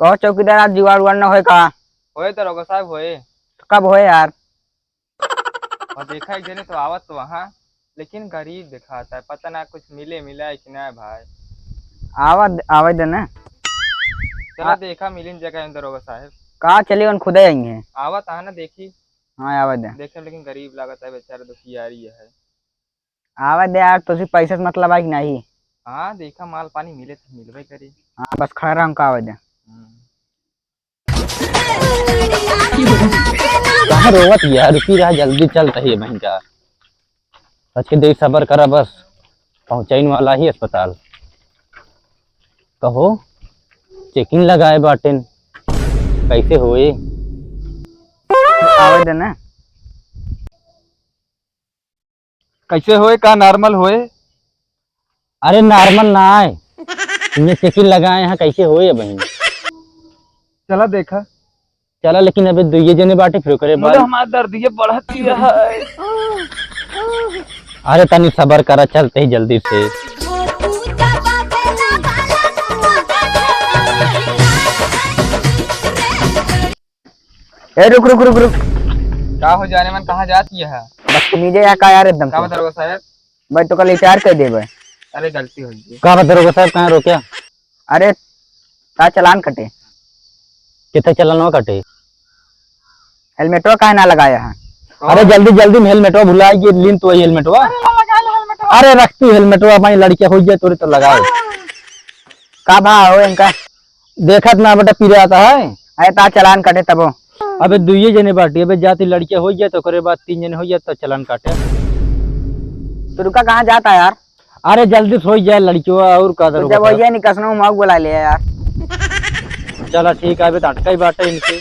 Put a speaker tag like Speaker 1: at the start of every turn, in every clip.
Speaker 1: कहो चौकीदार आज जुगाड़ उगाड़ न होए का।
Speaker 2: होए तो रोगा साहब होए।
Speaker 1: तो कब होए यार?
Speaker 2: और देखा एक जने तो आवत तो वहाँ, लेकिन गरीब दिखाता है, पता ना कुछ मिला है कि नहीं भाई।
Speaker 1: आवा आवे दे ना।
Speaker 2: चला देखा मिलिन जगह अंदर रोगा साहब।
Speaker 1: कहाँ चली उन खुदे आई है।
Speaker 2: आवत आ ना देखी।
Speaker 1: हाँ आवे दे।
Speaker 2: देखे लेकिन गरीब लागत है बेचारा, दुखियारी है।
Speaker 1: आवे दे यार, तो सिर्फ पैसे से मतलब है कि नहीं।
Speaker 2: हाँ देखा माल पानी मिले तो मिलवे करी।
Speaker 1: हाँ बस खड़ा रहा का आवे दे।
Speaker 3: कहाँ रोवत यार, रुकी रहा, जल्दी चल रही है बहन का। बच के देख सबर करा, बस पहुंचाइन वाला ही अस्पताल। कहो चेकिंग लगाए बाटेन, कैसे होए?
Speaker 1: आवे दे ना।
Speaker 2: कैसे होए, का नॉर्मल होए?
Speaker 3: अरे नॉर्मल ना आए, तुमने चेकिंग लगाए हैं, कैसे होए बहन?
Speaker 2: चला देखा।
Speaker 3: चला लेकिन अबे दुइये जने बाटे फिर करे बाद।
Speaker 2: हमारा दर्द ये बढ़ती है।
Speaker 3: अरे तनी सबर करा, चलते ही जल्दी से।
Speaker 1: ए रुक रुक रुक रुक।
Speaker 2: का हो जाने मन, कहाँ जाती है?
Speaker 1: बदतमीजी या का यार एकदम
Speaker 2: का
Speaker 1: से।
Speaker 2: बता रोगा साहब?
Speaker 1: भाई तो कल इचार कर दे भाई।
Speaker 2: अरे गलती हो गई।
Speaker 3: कहा बता रोको साहब, कहाँ रोक्या?
Speaker 1: अरे ता चलान कटे।
Speaker 3: कितने चलाना कटे?
Speaker 1: हेलमेटवा काहे ना लगाया है?
Speaker 3: अरे जल्दी जल्दी में हेलमेटवा भुला गई, लीन तो हेलमेटवा। अरे रखती हेलमेटवा, अपनी लड़कियां हो जाए तो लगाओ।
Speaker 1: का भाव हो इनका?
Speaker 3: देखत ना बेटा पीरे आता है।
Speaker 1: अरे ता चलान कटे तबो।
Speaker 3: अबे दुइये जने बाटी, अबे जाती लड़कियां हो जाए तो करे बाद 3 जने हो जाए तो चलान काटे।
Speaker 1: तो रुका कहाँ जाता यार?
Speaker 3: अरे जल्दी सो जाए लड़कियों और का
Speaker 1: तो जब वही नहीं कसनो मौक बुला लिया यार।
Speaker 3: चला ठीक है, अबे अटका ही बाटे इनके।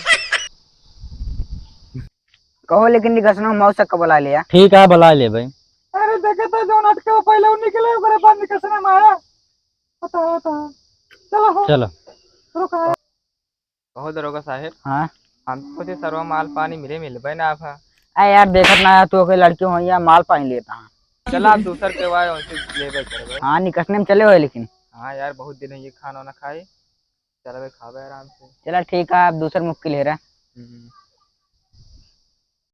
Speaker 1: कहो लेकिन नहीं कसनो मौक से बुला लिया।
Speaker 3: ठीक है बुला ले भाई।
Speaker 2: अरे देखे तो जो अटके वो पहले निकले, ओकरे बाद निकसने माया। बता चलो
Speaker 3: चलो
Speaker 2: रुका। कहो दरोगा साहब,
Speaker 1: हाँ
Speaker 2: हमको तो सर्व माल पानी मिलबे ना आप।
Speaker 1: अरे यार देखत ना यार, तू के लड़की हो या माल पानी लेता है।
Speaker 2: चला आप दूसर के वाय उनसे लेबे करबे।
Speaker 1: हाँ निकसने में चले हुए लेकिन।
Speaker 2: हाँ यार बहुत दिन है ये खाना ना खाए। चल खावे आराम से।
Speaker 1: चला ठीक है, आप दूसर मुक्की ले रहा।